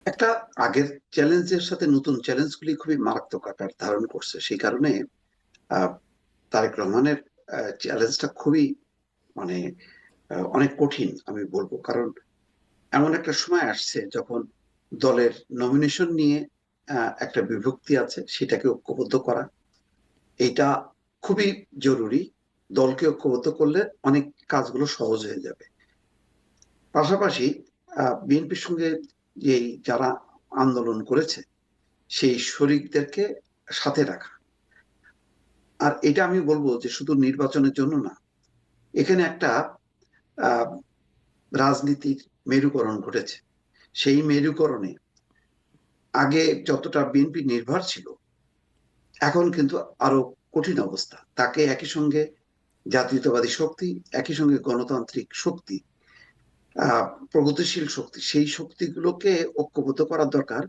একটা আগের চ্যালেঞ্জের সাথে নতুন চ্যালেঞ্জগুলি খুবই মারাত্মক আকার ধারণ করছে। সেই কারণে আহ, তারেক রহমানের চ্যালেঞ্জটা খুবই মানে অনেক কঠিন আমি বলবো। কারণ এমন একটা সময় আসছে যখন দলের নমিনেশন নিয়ে একটা বিভক্তি আছে, সেটাকে ঐক্যবদ্ধ করা এটা খুবই জরুরি। দলকে ঐক্যবদ্ধ করলে অনেক কাজগুলো সহজ হয়ে যাবে। পাশাপাশি বিএনপির সঙ্গে যারা আন্দোলন করেছে সেই শরিকদেরকে সাথে রাখা। আর এটা আমি বলবো যে শুধু নির্বাচনের জন্য না, এখানে একটা আহ, রাজনীতির মেরুকরণ ঘটেছে। সেই মেরুকরণে আগে যতটা বিএনপি নির্ভর ছিল, এখন কিন্তু আরো কঠিন অবস্থা। তাকে একই সঙ্গে জাতীয়তাবাদী শক্তি, একই সঙ্গে গণতান্ত্রিক শক্তি, প্রগতিশীল শক্তি, সেই শক্তিগুলোকে ঐক্যবদ্ধ করার দরকার।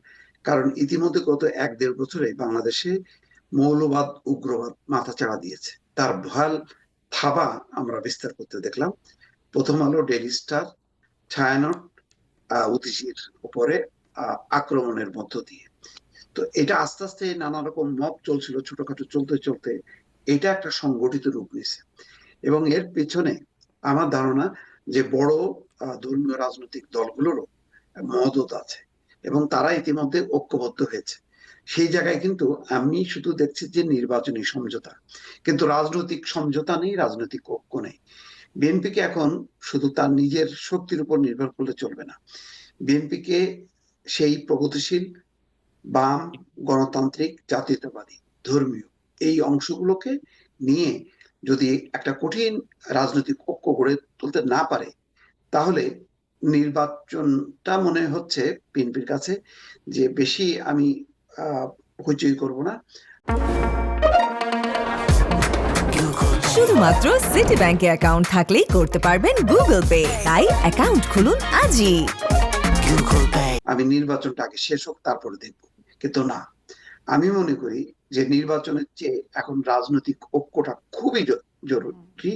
কারণ ইতিমধ্যে গত 1-1.5 বছরে বাংলাদেশে মৌলবাদ, উগ্রবাদ মাথাচাড়া দিয়েছে। তার ভয়াল থাবা আমরা বিস্তার করতে দেখলাম। প্রথম আলো, ডেইলি স্টার, ছায়ানট, অতিশীর উপরে আক্রমণের মধ্য দিয়ে। তো এটা আস্তে আস্তে নানা রকম মব চলছিল, ছোটখাটো চলতে চলতে এটা একটা সংগঠিত রূপ নিছে। এবং এর পেছনে আমার ধারণা যে বড় ধর্মীয় রাজনৈতিক দলগুলোরও মদত আছে, এবং তারা ইতিমধ্যে ঐক্যবদ্ধ হয়েছে। সেই জায়গায় কিন্তু আমি শুধু দেখছি যে নির্বাচনী সমঝোতা, কিন্তু রাজনৈতিক সমঝোতা নেই, রাজনৈতিক ঐক্য নেই। বিএনপিকে এখন শুধু তার নিজের শক্তির উপর নির্ভর করলে চলবে না। বিএনপিকে সেই প্রগতিশীল, বাম, গণতান্ত্রিক, জাতীয়তাবাদী, ধর্মীয় এই অংশগুলোকে নিয়ে যদি একটা কঠিন রাজনৈতিক ঐক্য গড়ে তুলতে না পারে, তাহলে নির্বাচনটা মনে হচ্ছে বিএনপির কাছে যে বেশি আমি হইচই করব না। শুধুমাত্র সিটি ব্যাংকে অ্যাকাউন্ট থাকলেই করতে পারবেন গুগল পে। তাই অ্যাকাউন্ট খুলুন আজই। আমি নির্বাচনটা আগে শেষ হোক তারপরে দেখবো, কিন্তু না, আমি মনে করি যে নির্বাচনের চেয়ে এখন রাজনৈতিক ঐক্যটা খুবই জরুরি।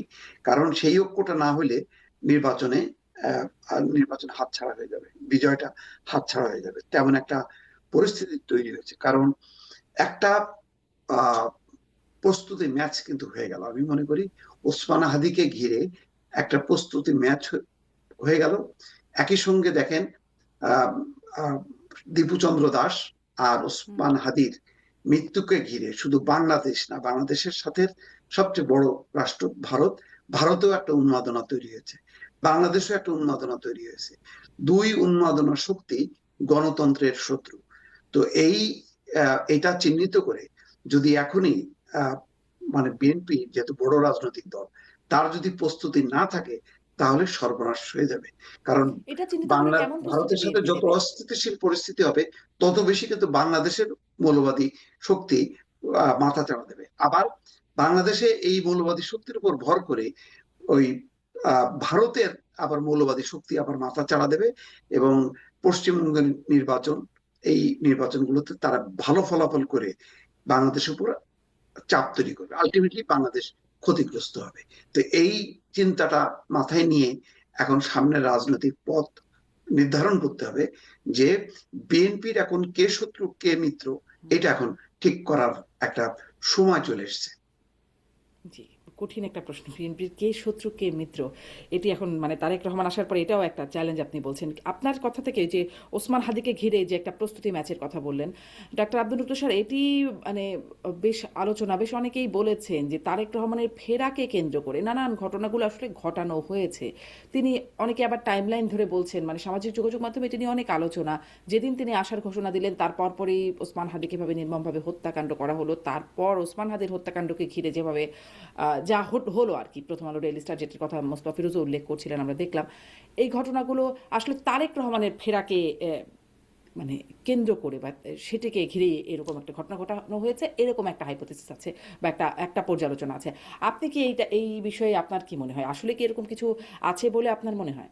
কারণ সেই ঐক্যটা না হলে নির্বাচনে নির্বাচন হাতছাড়া হয়ে যাবে, বিজয়টা হাতছাড়া হয়ে যাবে, তেমন একটা পরিস্থিতি তৈরি হয়েছে। কারণ একটা আহ প্রস্তুতি ম্যাচ কিন্তু হয়ে গেল। আমি মনে করি ওসমান হাদিকে ঘিরে একটা প্রস্তুতি ম্যাচ হয়ে গেল। একই সঙ্গে দেখেন আহ আহ, দীপুচন্দ্র দাস আর ওসমান হাদির মৃত্যুকে ঘিরে শুধু বাংলাদেশ না, বাংলাদেশের সাথে সবচেয়ে বড় রাষ্ট্র ভারত, ভারতেও একটা উন্মাদনা তৈরি হয়েছে, বাংলাদেশেও একটা উন্মাদনা তৈরি হয়েছে। দুই উন্মাদনা শক্তি গণতন্ত্রের শত্রু। তো এটা চিহ্নিত করে যদি এখনই আহ, মানে বিএনপি যেহেতু বড় রাজনৈতিক দল, তার যদি প্রস্তুতি না থাকে তাহলে সর্বনাশ হয়ে যাবে। কারণ এটা চিহ্নিত করে বাংলা কেমন প্রস্তুতি ভারতের সাথে বিএনপি যত নেবে? অস্থিতিশীল পরিস্থিতি হবে, তত বেশি কিন্তু বাংলাদেশের মৌলবাদী শক্তি মাথা চাড়া দেবে। আবার বাংলাদেশে এই মৌলবাদী শক্তির উপর ভর করে ওই ভারতের আবার মৌলবাদী শক্তি আবার মাথা চাড়া দেবে। এবং পশ্চিমবঙ্গের নির্বাচন, এই নির্বাচনগুলোতে তারা ভালো ফলাফল করে বাংলাদেশের উপর চাপ তৈরি করবে, আলটিমেটলি বাংলাদেশ ক্ষতিগ্রস্ত হবে। তো এই চিন্তাটা মাথায় নিয়ে এখন সামনের রাজনৈতিক পথ নির্ধারণ করতে হবে যে বিএনপির এখন কে শত্রু কে মিত্র, এটা এখন ঠিক করার একটা সময় চলে এসছে। জি, কঠিন একটা প্রশ্ন। বিএনপির কে শত্রু কে মিত্র, এটি এখন মানে তারেক রহমান আসার পরে এটাও একটা চ্যালেঞ্জ আপনি বলছেন। আপনার কথা থেকে যে ওসমান হাদিকে ঘিরে যে একটা প্রস্তুতি ম্যাচের কথা বললেন, ডাক্তার আব্দুল লতিফ স্যার, এটি মানে বেশ আলোচনা, বেশ অনেকেই বলেছেন যে তারেক রহমানের ফেরাকে কেন্দ্র করে নানান ঘটনাগুলো আসলে ঘটানো হয়েছে। তিনি অনেকে আবার টাইমলাইন ধরে বলছেন, মানে সামাজিক যোগাযোগ মাধ্যমে এটি নিয়ে অনেক আলোচনা। যেদিন তিনি আসার ঘোষণা দিলেন তার পরপরই ওসমান হাদিকে ভাবে নির্মমভাবে হত্যাকাণ্ড করা হলো। তারপর ওসমান হাদির হত্যাকাণ্ডকে ঘিরে যেভাবে যা হলো আর কি, প্রথম আলো ডেইলি স্টার যেটির কথা মোস্তফা ফিরোজও উল্লেখ করছিলেন, আমরা দেখলাম এই ঘটনাগুলো আসলে তারেক রহমানের ফেরাকে মানে কেন্দ্র করে বা সেটিকে ঘিরে এরকম একটা ঘটনা ঘটানো হয়েছে, এরকম একটা হাইপোথেসিস আছে বা একটা একটা পর্যালোচনা আছে। আপনি কি এই বিষয়ে আপনার কি মনে হয়, আসলে কি এরকম কিছু আছে বলে আপনার মনে হয়?